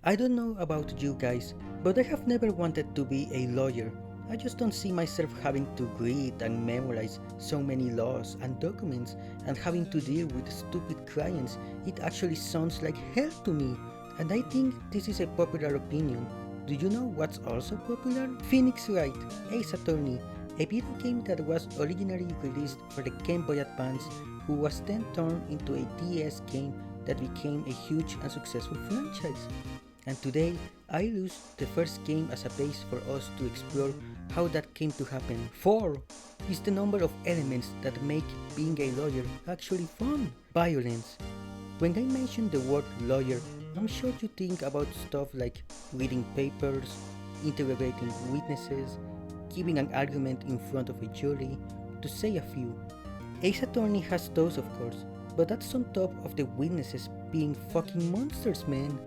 I don't know about you guys, but I have never wanted to be a lawyer. I just don't see myself having to read and memorize so many laws and documents and having to deal with stupid clients. It actually sounds like hell to me. And I think this is a popular opinion. Do you know what's also popular? Phoenix Wright, Ace Attorney, a video game that was originally released for the Game Boy Advance, who was then turned into a DS game that became a huge and successful franchise. And today, I use the first game as a base for us to explore how that came to happen. 4 is the number of elements that make being a lawyer actually fun. Violence. When I mention the word lawyer, I'm sure you think about stuff like reading papers, interrogating witnesses, giving an argument in front of a jury, to say a few. Ace Attorney has those, of course, but that's on top of the witnesses being fucking monsters, man.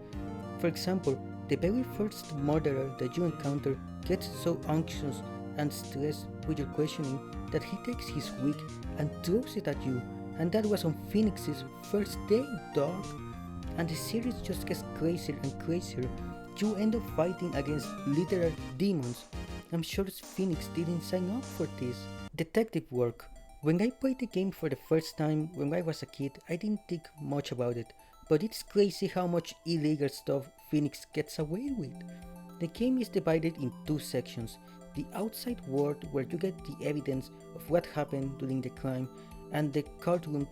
For example, the very first murderer that you encounter gets so anxious and stressed with your questioning that he takes his wig and throws it at you, and that was on Phoenix's first day, dog. And the series just gets crazier and crazier. You end up fighting against literal demons. I'm sure Phoenix didn't sign up for this. Detective work. When I played the game for the first time when I was a kid, I didn't think much about it, but it's crazy how much illegal stuff Phoenix gets away with. The game is divided in two sections: the outside world, where you get the evidence of what happened during the crime, and the courtroom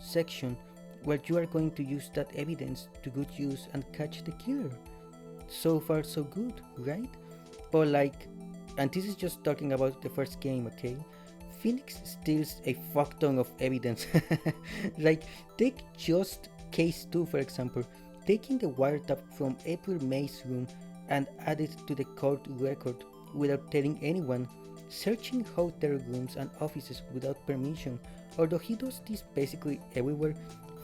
section, where you are going to use that evidence to good use and catch the killer. So far so good, right? But and this is just talking about the first game, okay? Phoenix steals a fuck ton of evidence. Like, take just case 2 for example, taking the wiretap from April May's room and add it to the court record without telling anyone, searching hotel rooms and offices without permission. Although he does this basically everywhere,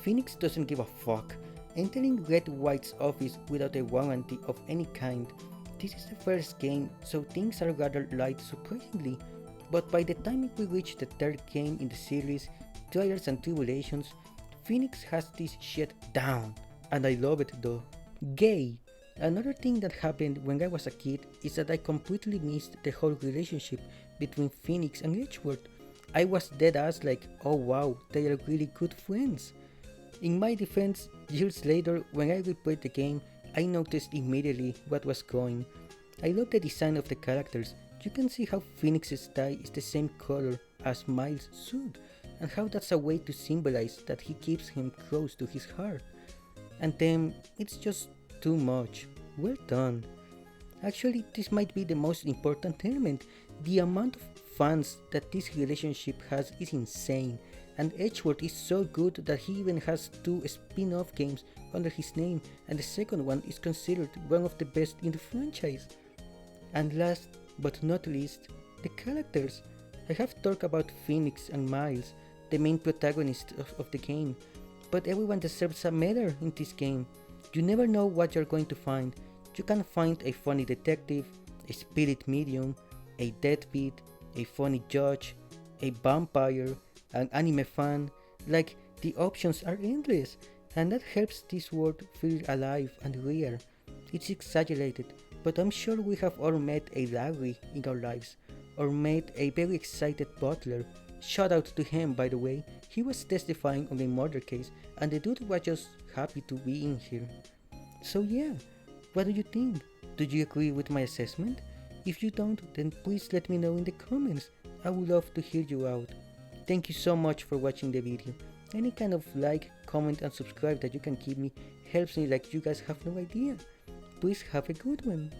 Phoenix doesn't give a fuck, entering Red White's office without a warranty of any kind. This is the first game, so things are rather light surprisingly, but by the time we reach the third game in the series, Trials and Tribulations, Phoenix has this shit down, and I love it though. Gay. Another thing that happened when I was a kid is that I completely missed the whole relationship between Phoenix and Edgeworth. I was dead ass like, oh wow, they are really good friends. In my defense, years later, when I replayed the game, I noticed immediately what was going. I love the design of the characters. You can see how Phoenix's tie is the same color as Miles' suit, and how that's a way to symbolize that he keeps him close to his heart. And then, it's just too much. Well done. Actually, this might be the most important element. The amount of fans that this relationship has is insane, and Edgeworth is so good that he even has two spin-off games under his name, and the second one is considered one of the best in the franchise. And last but not least, the characters. I have talked about Phoenix and Miles, the main protagonists of the game, but everyone deserves a medal in this game. You never know what you're going to find. You can find a funny detective, a spirit medium, a deadbeat, a funny judge, a vampire, an anime fan. Like, the options are endless, and that helps this world feel alive and real. It's exaggerated, but I'm sure we have all met a Larry in our lives, or met a very excited butler. Shout out to him, by the way. He was testifying on a murder case, and the dude was just happy to be in here. So yeah, what do you think? Do you agree with my assessment? If you don't, then please let me know in the comments. I would love to hear you out. Thank you so much for watching the video. Any kind of like, comment and subscribe that you can give me helps me like you guys have no idea. Please have a good one.